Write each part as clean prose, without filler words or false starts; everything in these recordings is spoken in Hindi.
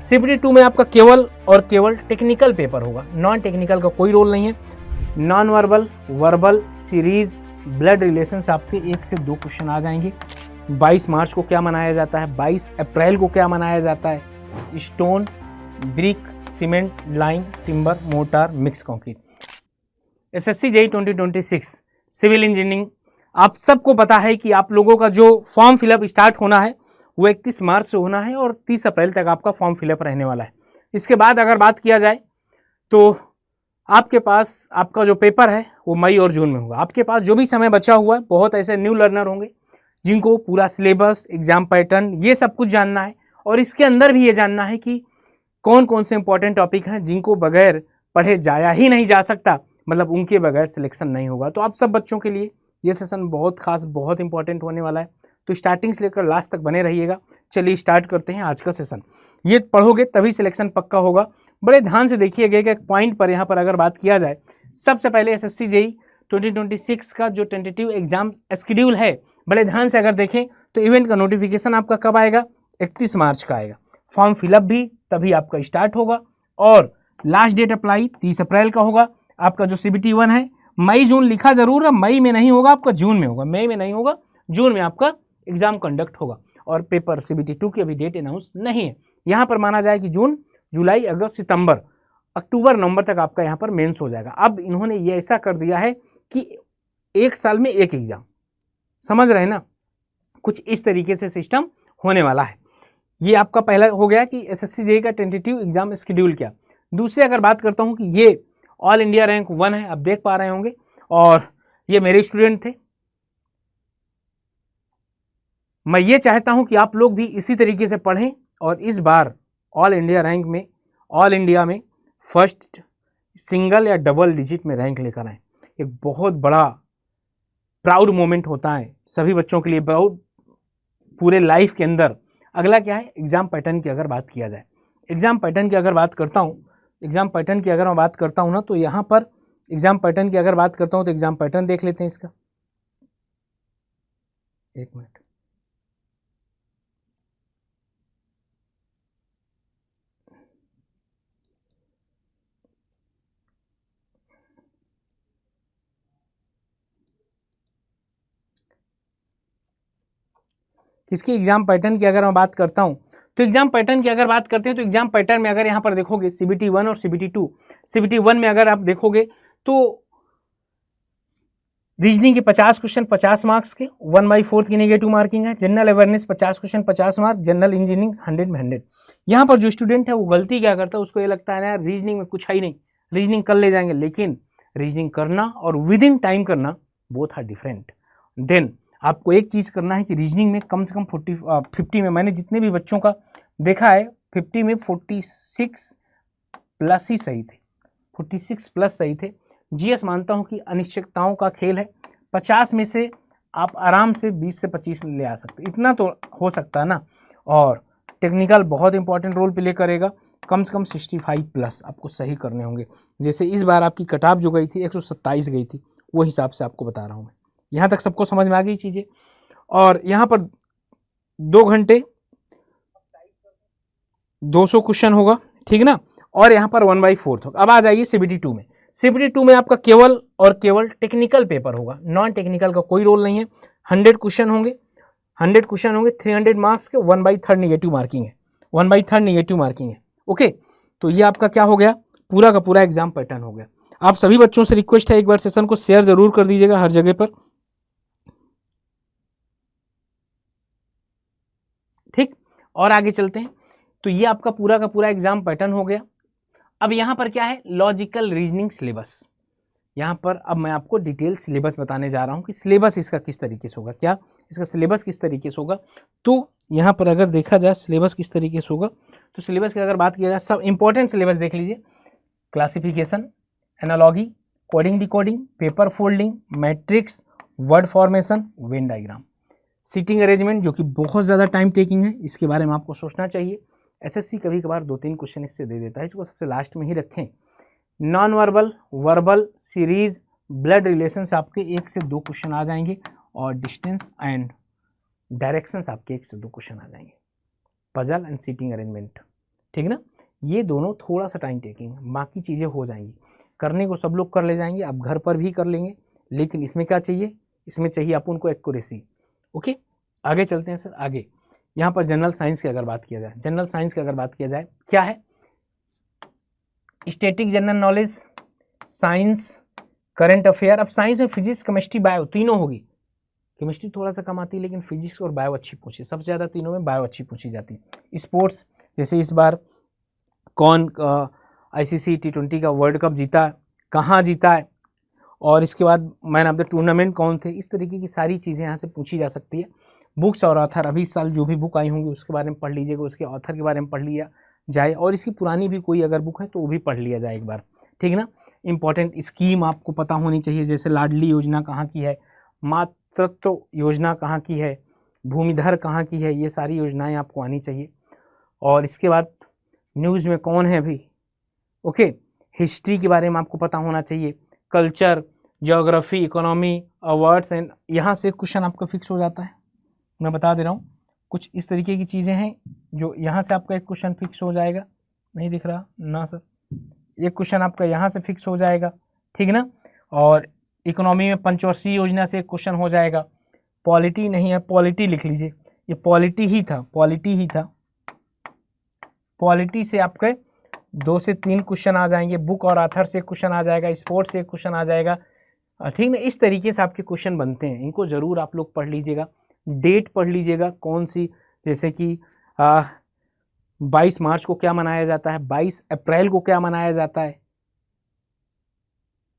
सीपीटी 2 में आपका केवल और केवल टेक्निकल पेपर होगा, नॉन टेक्निकल का कोई रोल नहीं है। Non verbal, verbal, series, blood relations आपके 1 से 2 क्वेश्चन आ जाएंगे। 22 मार्च को क्या मनाया जाता है, 22 अप्रैल को क्या मनाया जाता है, stone, brick, cement, lime, timber, mortar, mix concrete. SSC JEE 2026 civil engineering, आप सबको पता है कि आप लोगों का जो फॉर्म फिलअप स्टार्ट होना है वो 31 मार्च से होना है और 30 अप्रैल तक आपका फॉर्म फिलअप रहने वाला है। इसके बाद अगर बात किया जाए तो आपके पास आपका जो पेपर है वो मई और जून में होगा। आपके पास जो भी समय बचा हुआ है, बहुत ऐसे न्यू लर्नर होंगे जिनको पूरा सिलेबस, एग्जाम पैटर्न, ये सब कुछ जानना है और इसके अंदर भी ये जानना है कि कौन कौन से इंपॉर्टेंट टॉपिक हैं जिनको बगैर पढ़े जाया ही नहीं जा सकता, मतलब उनके बगैर सिलेक्शन नहीं होगा। तो आप सब बच्चों के लिए ये सेशन बहुत खास, बहुत इंपॉर्टेंट होने वाला है, तो स्टार्टिंग से लेकर लास्ट तक बने रहिएगा। चलिए स्टार्ट करते हैं आज का सेशन। ये पढ़ोगे तभी सिलेक्शन पक्का होगा। बड़े ध्यान से देखिएगा कि एक पॉइंट पर यहाँ पर अगर बात किया जाए, सबसे पहले एसएससी जेईई 2026 का जो टेंटेटिव एग्जाम शेड्यूल है, बड़े ध्यान से अगर देखें तो इवेंट का नोटिफिकेशन आपका कब आएगा, 31 मार्च का आएगा। फॉर्म फिलअप भी तभी आपका स्टार्ट होगा और लास्ट डेट अप्लाई 30 अप्रैल का होगा। आपका जो CBT 1 है, मई जून लिखा जरूर है, मई में नहीं होगा, आपका जून में होगा, मई में नहीं होगा, जून में आपका एग्जाम कंडक्ट होगा। और पेपर CBT 2 की अभी डेट अनाउंस नहीं है। यहाँ पर माना जाए कि जून, जुलाई, अगस्त, सितंबर, अक्टूबर, नवंबर तक आपका यहाँ पर मेंस हो जाएगा। अब इन्होंने ये ऐसा कर दिया है कि 1 साल में 1 एग्जाम, समझ रहे हैं ना, कुछ इस तरीके से सिस्टम होने वाला है। ये आपका पहला हो गया कि एसएससी जेईई का टेंटेटिव एग्जाम शेड्यूल क्या। दूसरी अगर बात करता हूँ कि ये ऑल इंडिया रैंक 1 है, आप देख पा रहे होंगे, और ये मेरे स्टूडेंट थे। मैं ये चाहता हूं कि आप लोग भी इसी तरीके से पढ़ें और इस बार ऑल इंडिया रैंक में, ऑल इंडिया में फर्स्ट, सिंगल या डबल डिजिट में रैंक लेकर आएँ। एक बहुत बड़ा प्राउड मोमेंट होता है सभी बच्चों के लिए, प्राउड पूरे लाइफ के अंदर। अगला क्या है, एग्जाम पैटर्न की अगर बात किया जाए, एग्जाम पैटर्न की अगर बात करता हूँ, एग्जाम पैटर्न की अगर मैं बात करता हूँ ना, तो यहाँ पर एग्जाम पैटर्न की अगर बात करता हूँ तो एग्जाम पैटर्न देख लेते हैं इसका। एक मिनट, किसकी एग्जाम पैटर्न की अगर मैं बात करता हूं तो एग्जाम पैटर्न की अगर बात करते हैं तो एग्जाम पैटर्न में अगर यहां पर देखोगे CBT 1 और CBT 2, CBT 1 में अगर आप देखोगे तो रीजनिंग के 50 क्वेश्चन 50 मार्क्स के, 1/4 की नेगेटिव मार्किंग है। General awareness 50 question 50 mark, general engineering 100 में 100। यहाँ पर जो स्टूडेंट है वो गलती क्या करता है, उसको ये लगता है ना यार रीजनिंग में कुछ है ही नहीं, रीजनिंग कर ले जाएंगे, लेकिन रीजनिंग करना और विद इन टाइम करना बोथ आर डिफरेंट। देन आपको एक चीज़ करना है कि रीजनिंग में कम से कम 50 में, मैंने जितने भी बच्चों का देखा है 50 में 46 प्लस ही सही थे, 46 प्लस सही थे। जीएस मानता हूं कि अनिश्चितताओं का खेल है, 50 में से आप आराम से 20 से 25 ले आ सकते, इतना तो हो सकता है ना। और टेक्निकल बहुत इंपॉर्टेंट रोल प्ले करेगा, कम से कम 65 प्लस आपको सही करने होंगे। जैसे इस बार आपकी कट ऑफ जो गई थी 127 गई थी, वो हिसाब से आपको बता रहा हूँ मैं। यहाँ तक सबको समझ में आ गई चीज़ें। और यहाँ पर 2 घंटे 200 क्वेश्चन होगा, ठीक ना। और यहाँ पर 1/4 होगा। अब आ जाइए CBT 2 में। CBT 2 में आपका केवल और केवल टेक्निकल पेपर होगा, नॉन टेक्निकल का कोई रोल नहीं है। 100 क्वेश्चन होंगे, 100 क्वेश्चन होंगे, 300 मार्क्स के, 1/3 नेगेटिव मार्किंग है, 1/3 नेगेटिव मार्किंग है। ओके, तो ये आपका क्या हो गया, पूरा का पूरा एग्जाम पैटर्न हो गया। आप सभी बच्चों से रिक्वेस्ट है एक बार सेशन को शेयर जरूर कर दीजिएगा हर जगह पर, ठीक। और आगे चलते हैं। तो ये आपका पूरा का पूरा एग्जाम पैटर्न हो गया। अब यहाँ पर क्या है, लॉजिकल रीजनिंग सिलेबस। यहाँ पर अब मैं आपको डिटेल सिलेबस बताने जा रहा हूँ कि सिलेबस इसका किस तरीके से होगा, क्या इसका सिलेबस किस तरीके से होगा। तो यहाँ पर अगर देखा जाए सिलेबस किस तरीके से होगा, तो सिलेबस की अगर बात किया जाए, सब इंपॉर्टेंट सिलेबस देख लीजिए। Classification, analogy, coding decoding, paper folding, matrix, word formation, Venn diagram, seating arrangement जो कि बहुत ज़्यादा टाइम टेकिंग है, इसके बारे में आपको सोचना चाहिए। एसएससी कभी कभार 2-3 क्वेश्चन इससे दे देता है, इसको सबसे लास्ट में ही रखें। Non verbal, verbal, series, blood relations आपके 1 से 2 क्वेश्चन आ जाएंगे और डिस्टेंस एंड डायरेक्शंस आपके 1 से 2 क्वेश्चन आ जाएंगे। पजल एंड सीटिंग अरेंजमेंट ठीक ना। ये दोनों थोड़ा सा टाइम टेकिंग है, बाकी चीज़ें हो जाएंगी, करने को सब लोग कर ले जाएंगे, आप घर पर भी कर लेंगे, लेकिन इसमें क्या चाहिए, इसमें चाहिए आप उनको एक्यूरेसी। ओके, आगे चलते हैं सर। आगे यहाँ पर जनरल साइंस की अगर बात किया जाए, जनरल साइंस की अगर बात किया जाए, क्या है, static general knowledge, science, current affair. अब साइंस में फिजिक्स, केमिस्ट्री, बायो तीनों होगी। केमिस्ट्री थोड़ा सा कम आती है, लेकिन फिजिक्स और बायो अच्छी पूछी, सबसे ज़्यादा तीनों में बायो अच्छी पूछी जाती है। स्पोर्ट्स, जैसे इस बार कौन ICC T20 का वर्ल्ड कप जीता, कहाँ जीता है, और इसके बाद मैन ऑफ द टूर्नामेंट कौन थे, इस तरीके की सारी चीज़ें यहाँ से पूछी जा सकती है। बुक्स और ऑथर, अभी इस साल जो भी बुक आई होंगी उसके बारे में पढ़ लीजिएगा, उसके ऑथर के बारे में पढ़ लिया जाए, और इसकी पुरानी भी कोई अगर बुक है तो वो भी पढ़ लिया जाए एक बार, ठीक ना। इंपॉर्टेंट स्कीम आपको पता होनी चाहिए, जैसे लाडली योजना कहाँ की है, मातृत्व योजना कहाँ की है, भूमिधर कहाँ की है, ये सारी योजनाएं आपको आनी चाहिए। और इसके बाद न्यूज़ में कौन है अभी, ओके, हिस्ट्री के बारे में आपको पता होना चाहिए, culture, geography, economy, awards and यहाँ से क्वेश्चन आपका फिक्स हो जाता है। मैं बता दे रहा हूँ, कुछ इस तरीके की चीज़ें हैं जो यहाँ से आपका एक क्वेश्चन फिक्स हो जाएगा। नहीं दिख रहा ना सर, एक क्वेश्चन आपका यहाँ से फिक्स हो जाएगा, ठीक ना। और इकोनॉमी में पंचवर्षीय योजना से एक क्वेश्चन हो जाएगा। पॉलिटी नहीं है, पॉलिटी लिख लीजिए, ये पॉलिटी ही था, पॉलिटी ही था। पॉलिटी से आपके 2 से 3 क्वेश्चन आ जाएंगे, बुक और ऑथर से एक क्वेश्चन आ जाएगा, स्पोर्ट्स से एक क्वेश्चन आ जाएगा, ठीक ना। इस तरीके से आपके क्वेश्चन बनते हैं, इनको ज़रूर आप लोग पढ़ लीजिएगा। डेट पढ़ लीजिएगा कौन सी, जैसे कि 22 मार्च को क्या मनाया जाता है, 22 अप्रैल को क्या मनाया जाता है,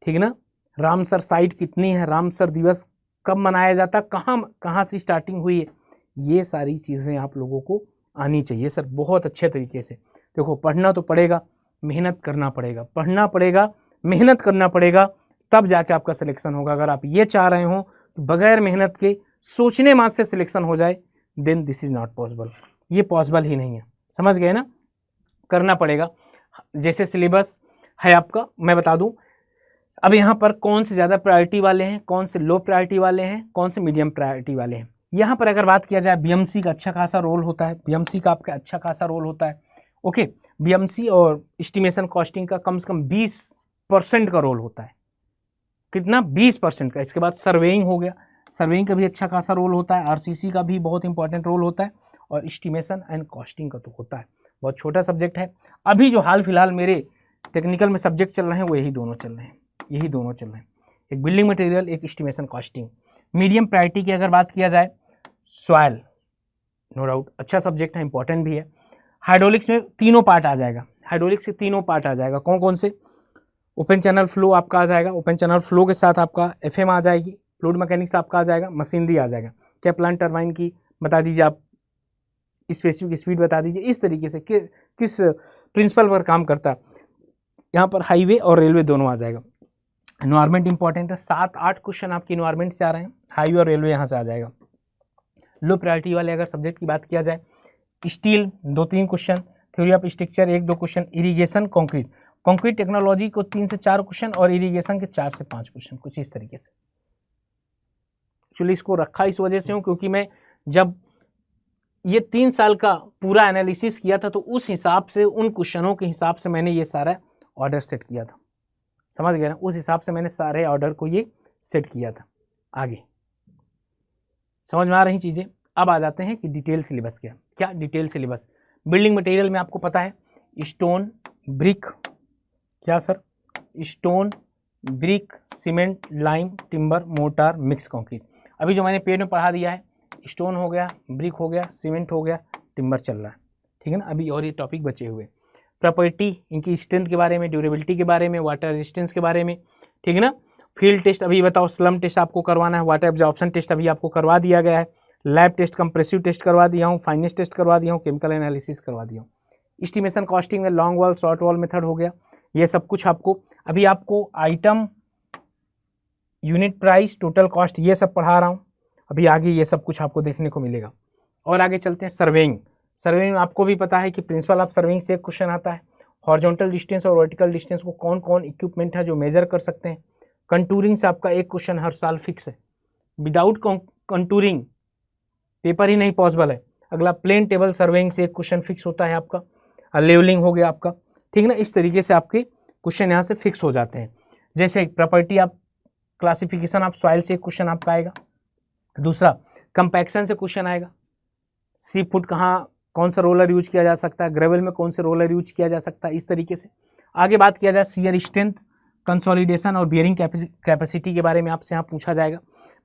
ठीक ना। रामसर साइट कितनी है, रामसर दिवस कब मनाया जाता है, कहाँ से स्टार्टिंग हुई है, ये सारी चीज़ें आप लोगों को आनी चाहिए सर, बहुत अच्छे तरीके से। देखो, पढ़ना तो पड़ेगा, मेहनत करना पड़ेगा, पढ़ना पड़ेगा, मेहनत करना पड़ेगा, तब जाके आपका सिलेक्शन होगा। अगर आप ये चाह रहे हो कि बगैर मेहनत के सोचने मात्र से सिलेक्शन हो जाए, then this is not possible, ये पॉसिबल ही नहीं है, समझ गए ना। करना पड़ेगा। जैसे सिलेबस है आपका, मैं बता दूं, अब यहाँ पर कौन से ज़्यादा प्रायोरिटी वाले हैं, कौन से लो प्रायोरिटी वाले हैं, कौन से मीडियम प्रायोरिटी वाले हैं। यहाँ पर अगर बात किया जाए, BMC का अच्छा खासा रोल होता है, BMC का आपका अच्छा खासा रोल होता है, ओके। BMC और एस्टिमेशन कॉस्टिंग का कम से कम 20% का रोल होता है, कितना, 20% का। इसके बाद सर्वेइंग हो गया, सर्वेइंग का भी अच्छा खासा रोल होता है, RCC का भी बहुत इंपॉर्टेंट रोल होता है, और एस्टिमेशन एंड कॉस्टिंग का तो होता है। बहुत छोटा सब्जेक्ट है। अभी जो हाल फिलहाल मेरे टेक्निकल में सब्जेक्ट चल रहे हैं वो यही दोनों चल रहे हैं, यही दोनों चल रहे हैं, एक बिल्डिंग मटेरियल, एक एस्टिमेशन कॉस्टिंग। मीडियम प्रायोरिटी की अगर बात किया जाए, सॉइल, नो डाउट अच्छा सब्जेक्ट है, इंपॉर्टेंट भी है। हाइड्रोलिक्स में तीनों पार्ट आ जाएगा, हाइड्रोलिक्स के तीनों पार्ट आ जाएगा, कौन कौन से, ओपन चैनल फ्लो आपका आ जाएगा, ओपन चैनल फ्लो के साथ आपका FM आ जाएगी, फ्लूइड मैकेनिक्स आपका आ जाएगा, मशीनरी आ जाएगा, चाहे प्लांट टरबाइन की बता दीजिए, आप स्पेसिफिक स्पीड बता दीजिए, इस तरीके से किस प्रिंसिपल पर काम करता है। यहाँ पर हाईवे और रेलवे दोनों आ जाएगा। एनवायरमेंट इंपॉर्टेंट है, 7-8 क्वेश्चन आपके एनवायरमेंट से आ रहे हैं, हाईवे और रेलवे यहाँ से आ जाएगा। लो प्रायोरिटी वाले अगर सब्जेक्ट की बात किया जाए, steel 2-3 question, theory of structure 1-2 question, irrigation, concrete technology को 3 से 4 क्वेश्चन, और इरिगेशन के 4 से 5 क्वेश्चन, कुछ इस तरीके से। एक्चुअली इसको रखा इस वजह से हूँ क्योंकि मैं जब ये 3 साल का पूरा एनालिसिस किया था तो उस हिसाब से, उन क्वेश्चनों के हिसाब से मैंने ये सारा ऑर्डर सेट किया था, समझ गए ना, उस हिसाब से मैंने सारे ऑर्डर को ये सेट किया था। आगे समझ में आ रही चीज़ें। अब आ जाते हैं कि डिटेल सिलेबस क्या डिटेल सिलेबस। बिल्डिंग मटेरियल में आपको पता है, स्टोन, ब्रिक, क्या sir, stone, brick, cement, lime, timber, mortar, mix concrete. अभी जो मैंने पेड़ में पढ़ा दिया है, स्टोन हो गया, ब्रिक हो गया, सीमेंट हो गया, टिम्बर चल रहा है, ठीक है ना। अभी और ये टॉपिक बचे हुए, प्रॉपर्टी, इनकी स्ट्रेंथ के बारे में, ड्यूरेबिलिटी के बारे में, वाटर रेजिस्टेंस के बारे में, ठीक है ना। फील्ड टेस्ट अभी बताओ, स्लम टेस्ट आपको करवाना है, वाटर एब्जॉर्प्शन टेस्ट अभी आपको करवा दिया गया है, लैब टेस्ट, कंप्रेसिव टेस्ट करवा दिया हूँ, फाइनेंस टेस्ट करवा दिया हूँ, केमिकल एनालिसिस करवा दिया हूँ। एस्टिमेशन कॉस्टिंग में long wall, short wall method हो गया, ये सब कुछ आपको अभी आपको item, unit price, total cost, ये सब पढ़ा रहा हूँ। अभी आगे ये सब कुछ आपको देखने को मिलेगा। और आगे चलते हैं सर्वेइंग। सर्वेइंग आपको भी पता है कि प्रिंसिपल ऑफ सर्वेइंग से एक क्वेश्चन आता है, हॉरिजॉन्टल डिस्टेंस और वर्टिकल डिस्टेंस को कौन कौन इक्विपमेंट है जो मेजर कर सकते हैं। कंटूरिंग से आपका एक क्वेश्चन हर साल फिक्स है, विदाउट कंटूरिंग पेपर ही नहीं पॉसिबल है। अगला प्लेन टेबल सर्वेइंग से एक क्वेश्चन फिक्स होता है आपका। लेवलिंग हो गया आपका, ठीक ना। इस तरीके से आपके क्वेश्चन यहाँ से फिक्स हो जाते हैं। जैसे प्रॉपर्टी आप क्लासिफिकेशन ऑफ सॉइल से एक क्वेश्चन आपका आएगा, दूसरा कंपैक्शन से क्वेश्चन आएगा, सी फुट कहाँ कौन सा रोलर यूज किया जा सकता है, ग्रेवल में कौन से रोलर यूज किया जा सकता है, इस तरीके से। आगे बात किया जाए शियर स्ट्रेंथ, कंसोलिडेशन और बियरिंग कैपेसिटी के बारे में आपसे यहाँ पूछा जाएगा।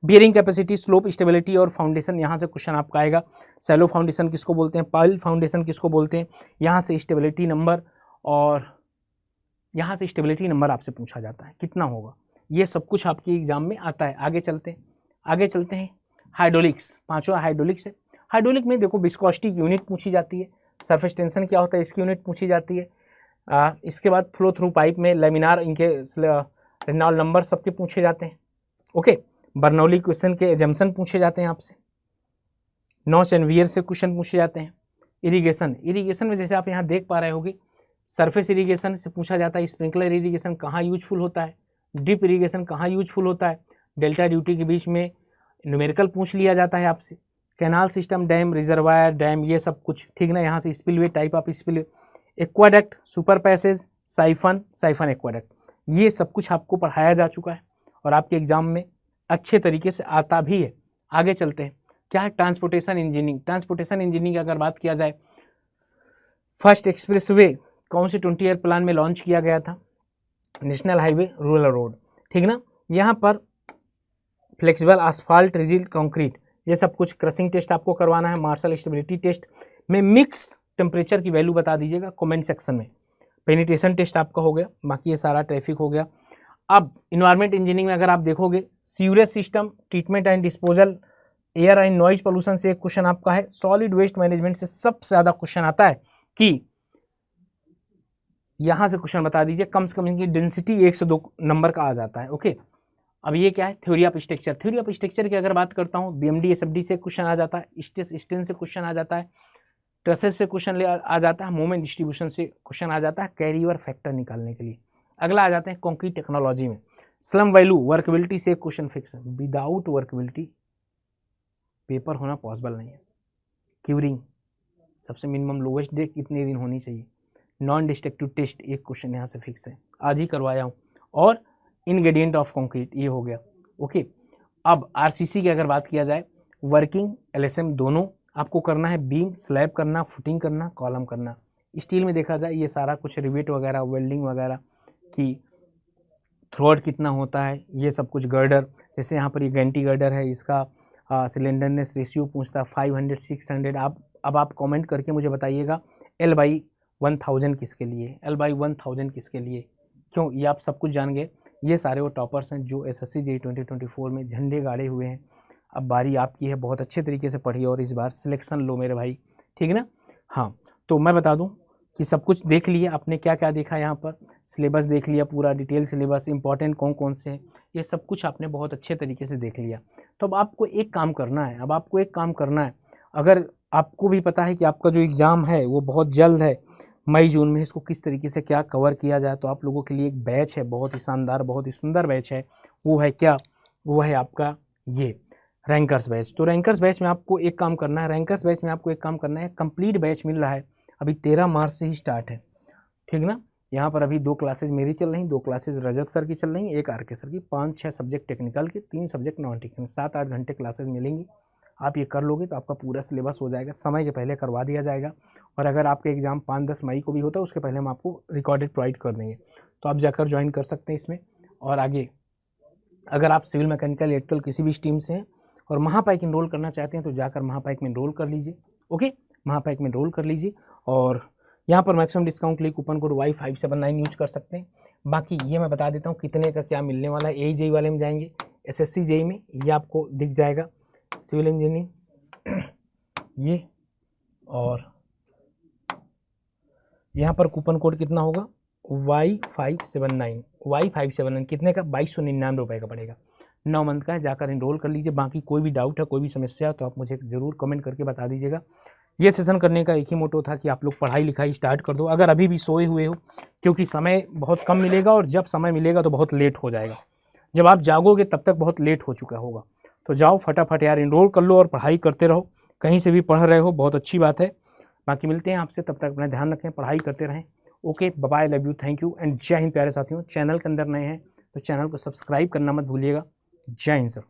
बियरिंग कैपेसिटी, स्लोप, स्टेबिलिटी और फाउंडेशन, यहाँ से क्वेश्चन आपका आएगा। सैलो फाउंडेशन किसको बोलते हैं, पाइल फाउंडेशन किसको बोलते हैं, यहाँ से स्टेबिलिटी नंबर, और यहाँ से स्टेबिलिटी नंबर आपसे पूछा जाता है कितना होगा, ये सब कुछ आपके एग्जाम में आता है। आगे चलते हैं हाइड्रोलिक्स, पांचवा हाइड्रोलिक्स है। हाइड्रोलिक में देखो विस्कोसिटी की यूनिट पूछी जाती है, सरफेस टेंशन क्या होता है इसकी यूनिट पूछी जाती है। इसके बाद फ्लो थ्रू पाइप में लेमिनार, इनके रेनॉल्ड नंबर सबके पूछे जाते हैं। ओके, बर्नौली क्वेश्चन के एजम्पशन पूछे जाते हैं आपसे। नॉच एंड वियर से क्वेश्चन पूछे जाते हैं। इरीगेशन में जैसे आप यहाँ देख पा रहे होगे, सरफेस इरीगेशन से पूछा जाता है, स्प्रिंकलर इरीगेशन कहाँ यूजफुल होता है, ड्रिप इरीगेशन कहाँ यूजफुल होता है, डेल्टा ड्यूटी के बीच में न्यूमेरिकल पूछ लिया जाता है आपसे। Canal system, dam, reservoir, dam, ये सब कुछ, ठीक ना। यहाँ से spillway, type of spillway, aqueduct, super passage, siphon aqueduct, ये सब कुछ आपको पढ़ाया जा चुका है और आपके एग्जाम में अच्छे तरीके से आता भी है। आगे चलते हैं, क्या है ट्रांसपोर्टेशन इंजीनियरिंग। ट्रांसपोर्टेशन इंजीनियरिंग की अगर बात किया जाए, फर्स्ट एक्सप्रेसवे कौन से 20 ईयर प्लान में लॉन्च किया गया था, नेशनल हाईवे, रूरल रोड, ठीक ना। यहाँ पर फ्लेक्सिबल आसफाल्ट, रिजिड कंक्रीट, ये सब कुछ। क्रसिंग टेस्ट आपको करवाना है, मार्शल स्टेबिलिटी टेस्ट में मिक्स टेम्परेचर की वैल्यू बता दीजिएगा कमेंट सेक्शन में। पेनिट्रेशन टेस्ट आपका हो गया, बाकी ये सारा ट्रैफिक हो गया। अब इन्वायरमेंट इंजीनियरिंग में अगर आप देखोगे, sewerage system, treatment and disposal, air and noise pollution से एक क्वेश्चन आपका है। सॉलिड वेस्ट मैनेजमेंट से सबसे ज़्यादा क्वेश्चन आता है कि यहाँ से क्वेश्चन बता दीजिए, कम से कम इनकी डेंसिटी 1 से 2 नंबर का आ जाता है। ओके, अब ये क्या है, theory of structure. Theory of structure की अगर बात करता हूँ, बीएमडी एसएफडी से क्वेश्चन आ जाता है, स्टेन से क्वेश्चन आ जाता है, ट्रसेस से क्वेश्चन आ जाता है, मोमेंट डिस्ट्रीब्यूशन से क्वेश्चन आ जाता है, कैरियर फैक्टर निकालने के लिए। अगला आ जाते हैं कंक्रीट टेक्नोलॉजी में, स्लम वैल्यू, वर्कबिलिटी से क्वेश्चन फिक्स है। विदाउट वर्कबिलिटी पेपर होना पॉसिबल नहीं है। क्यूरिंग, सबसे मिनिमम लोवेस्ट डे कितने दिन होनी चाहिए। नॉन डिस्ट्रक्टिव टेस्ट, एक क्वेश्चन यहाँ से फिक्स है, आज ही करवाया हूँ। और इनग्रेडिएंट ऑफ कंक्रीट, ये हो गया। ओके, अब आरसीसी की अगर बात किया जाए, वर्किंग, एलएसएम दोनों आपको करना है, बीम, स्लैब करना, फुटिंग करना, कॉलम करना। स्टील में देखा जाए ये सारा कुछ रिवेट वगैरह, वेल्डिंग वगैरह की थ्रोट कितना होता है, ये सब कुछ। गर्डर, जैसे यहाँ पर ये गैंटी गर्डर है, इसका सिलेंडरनेस रेशियो पूछता है 500, 600। अब आप कमेंट करके मुझे बताइएगा L/1000 किसके लिए, L/1000 किसके लिए, क्यों, ये आप सब कुछ जान गए। ये सारे वो टॉपर्स हैं जो SSC JEE 2024 में झंडे गाड़े हुए हैं। अब बारी आपकी है, बहुत अच्छे तरीके से पढ़िए और इस बार सिलेक्शन लो मेरे भाई, ठीक ना। हाँ, तो मैं बता दूं कि सब कुछ देख लिया आपने, क्या क्या देखा यहाँ पर, सिलेबस देख लिया पूरा, डिटेल सिलेबस, इंपॉर्टेंट कौन कौन से हैं, ये सब कुछ आपने बहुत अच्छे तरीके से देख लिया। तो अब आपको एक काम करना है, अगर आपको भी पता है कि आपका जो एग्ज़ाम है वो बहुत जल्द है, मई जून में, इसको किस तरीके से क्या कवर किया जाए, तो आप लोगों के लिए एक बैच है, बहुत ही शानदार, बहुत ही सुंदर बैच है। वो है क्या, वो है आपका ये रैंकर्स बैच। तो रैंकर्स बैच में आपको एक काम करना है, कंप्लीट बैच मिल रहा है, अभी 13 मार्च से ही स्टार्ट है, ठीक ना। यहाँ पर अभी 2 क्लासेज मेरी चल रही, 2 क्लासेज रजत सर की चल रही, 1 RK सर की, 5-6 सब्जेक्ट टेक्निकल के, 3 सब्जेक्ट नॉन टेक्निकल, 7-8 घंटे क्लासेज मिलेंगी। आप ये कर लोगे तो आपका पूरा सिलेबस हो जाएगा, समय के पहले करवा दिया जाएगा। और अगर आपका एग्ज़ाम 5-10 मई को भी होता है, उसके पहले हम आपको रिकॉर्डेड प्रोवाइड कर देंगे, तो आप जाकर ज्वाइन कर सकते हैं इसमें। और आगे अगर आप सिविल, मैकेनिकल, इलेक्ट्रिकल किसी भी स्ट्रीम से हैं और महापाइक इनरोल करना चाहते हैं तो जाकर महापाइक में इनरोल कर लीजिए। ओके, महापाइक में इनरोल कर लीजिए और यहाँ पर मैक्सिमम डिस्काउंट लिए कूपन कोड Y579 यूज कर सकते हैं। बाकी ये मैं बता देता हूँ कितने का क्या मिलने वाला है। AE JEE वाले में जाएंगे, SSC JEE में ये आपको दिख जाएगा, सिविल इंजीनियरिंग ये, और यहाँ पर कूपन कोड कितना होगा Y579 कितने का, 2299 रुपये का पड़ेगा, 9 मंथ का है। जाकर इनरोल कर लीजिए। बाकी कोई भी डाउट है, कोई भी समस्या है तो आप मुझे ज़रूर कमेंट करके बता दीजिएगा। ये सेशन करने का एक ही मोटो था कि आप लोग पढ़ाई लिखाई स्टार्ट कर दो, अगर अभी भी सोए हुए हो, क्योंकि समय बहुत कम मिलेगा और जब समय मिलेगा तो बहुत लेट हो जाएगा। जब आप जागोगे तब तक बहुत लेट हो चुका होगा। तो जाओ फटाफट यार इनरोल कर लो और पढ़ाई करते रहो। कहीं से भी पढ़ रहे हो बहुत अच्छी बात है। बाकी मिलते हैं आपसे, तब तक अपना ध्यान रखें, पढ़ाई करते रहें। Okay, bye, love you, thank you and जय हिंद। प्यारे साथियों, चैनल के अंदर नए हैं तो चैनल को सब्सक्राइब करना मत भूलिएगा। जय हिंद सर।